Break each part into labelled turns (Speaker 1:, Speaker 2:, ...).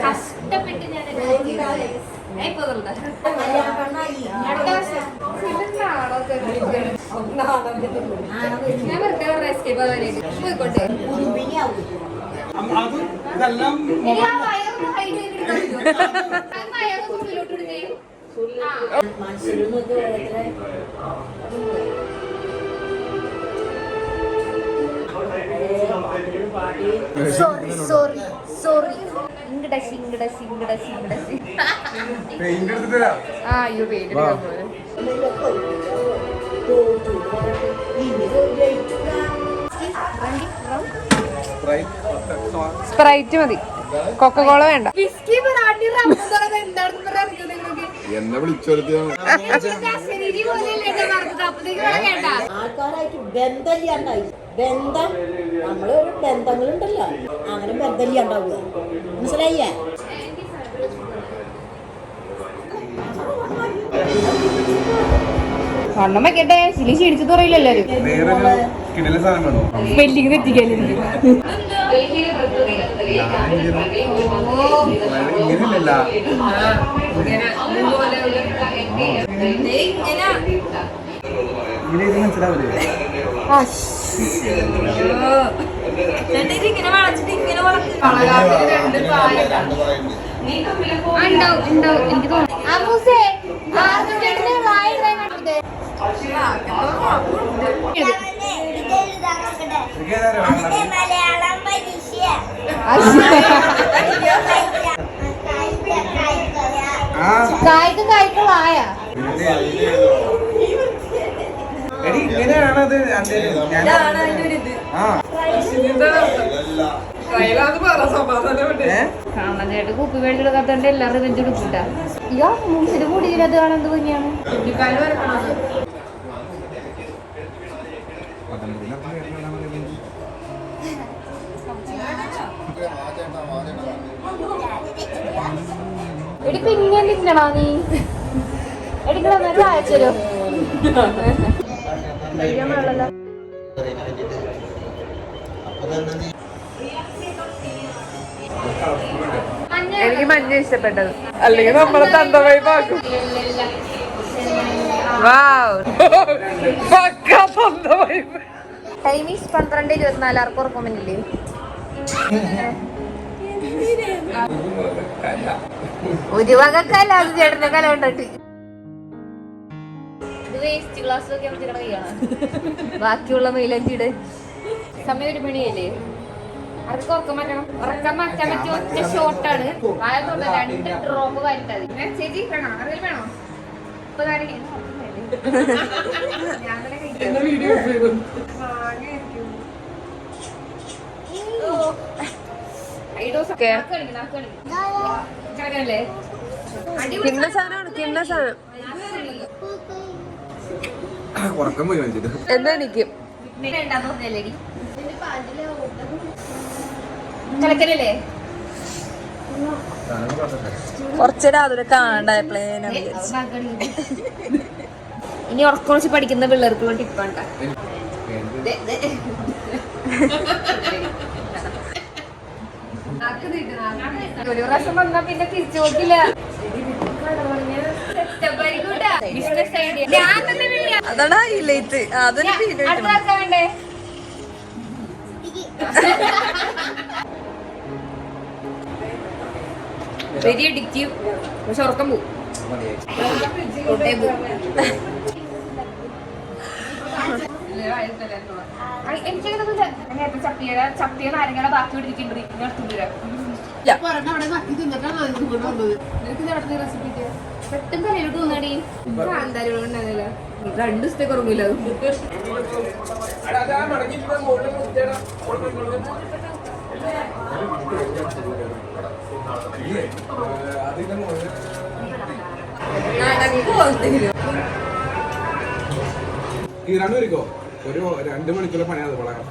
Speaker 1: കഷ്ടപ്പെട്ട് ഞാൻ വെറുതെ എസ്കേപ്പ് ആവാനായിട്ട് പോയിക്കോട്ടെ. സോറി അയ്യോ പേര് സ്പ്രൈറ്റ് മതി, കൊക്കക്കോള വേണ്ട.
Speaker 2: എന്നെ വിളിച്ചോളത്തിയാണ്
Speaker 3: ആൾക്കാരായിട്ട് ബന്ധമില്ലാണ്ടായി. ബന്ധം നമ്മളൊരു ബന്ധങ്ങളുണ്ടല്ലോ, അങ്ങനെ ബന്ധമില്ലാണ്ടാവുക. മനസ്സിലായില്ലേ?
Speaker 1: വണ്ണം വെക്കട്ടെ, ചിലി ക്ഷീണിച്ചു പറയില്ല എല്ലാരും. സ്പെല്ലിങ് തെറ്റിക്കാനും ഇങ്ങനെ വളച്ചിട്ട് ഇങ്ങനെ ഉണ്ടാവും എനിക്ക് തോന്നുന്നു. കായ്ക്കും കായ്ക്കളായ
Speaker 2: ഇങ്ങനെയാണത്.
Speaker 1: കാണാനായിട്ട് കുപ്പി മേടിച്ചെടുക്കാത്തോണ്ട് എല്ലാവരും വെച്ചെടുക്കൂട്ടാ. ഇയ്യോ മൂസിന് കൂടിയത് കാണാൻ എന്ത് ഭംഗിയാണ്. എടി പിന്നെ തിന്നണോ നീ? എടിക്കളെ അയച്ചോ.
Speaker 4: എനിക്ക് മഞ്ഞ ഇഷ്ടപ്പെട്ടത്, അല്ലെങ്കിൽ നമ്മളെ തന്തമായി പാക്കും.
Speaker 1: Time is 12:24. ആർക്കും ഉറക്കമില്ലേ? ഒരു വക കല, അത് ചേട്ടന്റെ കല കൊണ്ടിട്ട് ഇത് വേസ്റ്റ് ഗ്ലാസ് ഒക്കെ കൈയാണ്. ബാക്കിയുള്ള മൈലഞ്ചിയുടെ സമയം 1 മണിയല്ലേ? അവർക്ക് ഉറക്കം മാറ്റണം. ഉറക്കം മാറ്റാൻ പറ്റിയ ഒറ്റ ഷോട്ടാണ്. വായത്തോണ്ട് 2 ഡ്രോപ്പ് വാരിട്ടത്. ചേച്ചി വേണോ? അറിയാൻ വേണോ? ഇപ്പൊ
Speaker 4: എന്താണിക്കും
Speaker 1: കലക്കലല്ലേ?
Speaker 4: കുറച്ചേരം അതില് കാണണ്ടായപ്പോഴേ
Speaker 1: ഇനി ഉറക്കൊളിച്ച് പഠിക്കുന്ന പിള്ളേർക്കുള്ള ടിപ്പാണ്ട. ഒരു പ്രാവശ്യം വന്നാ പിന്നെ തിരിച്ചു നോക്കില്ല.
Speaker 4: അതാണ് ഹൈലൈറ്റ്. അതൊരു
Speaker 1: വേണ്ടേ? Very addictive. പക്ഷെ ഉറക്കം പോവും. എനിക്ക് ചപ്പിയ നാരങ്ങയുടെ ബാക്കി പിടിച്ചിട്ടുണ്ട്. റെസിപ്പി പെട്ടെന്ന് തലയിലോട്ട് തോന്നാടി. എന്തായാലും 2 ദിവസത്തേക്ക് ഉറങ്ങില്ല.
Speaker 2: കീറാണ്ടിരിക്കോ? ഒരു 2 മണിക്കുള്ള പണിയാണ് പടകം.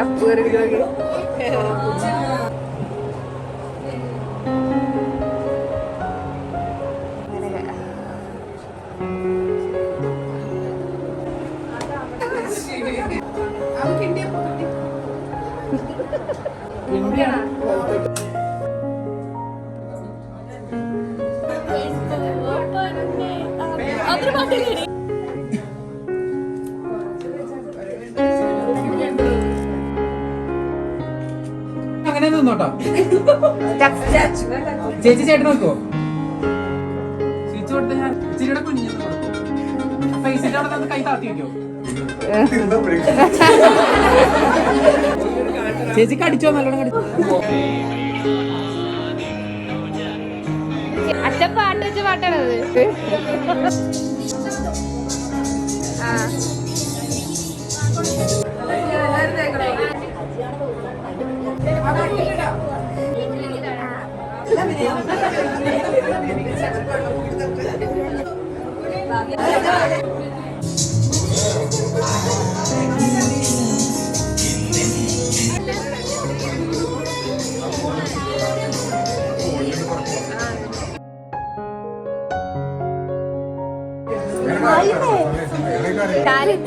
Speaker 1: അപ്പ് കയറി
Speaker 5: അങ്ങനെ നിന്നോട്ടോ. ചേച്ചി ചേട്ടൻ നോക്കോ? സ്വിച്ച് കൊടുത്ത ഞാൻ ഇച്ചിരിയുടെ കുഞ്ഞിന് കൊടുക്കും. ഫേസിന്റെ അവിടെ നിന്ന് കൈ താത്തി വെക്കോ? ചേച്ചി കടിച്ചോ? നല്ലോണം കടിച്ചോ?
Speaker 1: അച്ഛൻ പാട്ട് വെച്ച പാട്ടാണത്.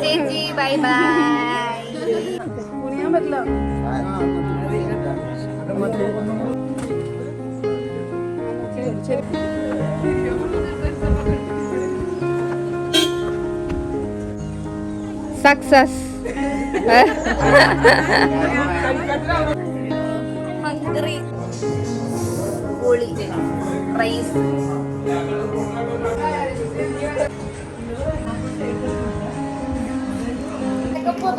Speaker 1: ചേച്ചി ബൈ ബൈ. സക്സസ്. ഹംഗറി പൊളി റൈസ്. Kapot,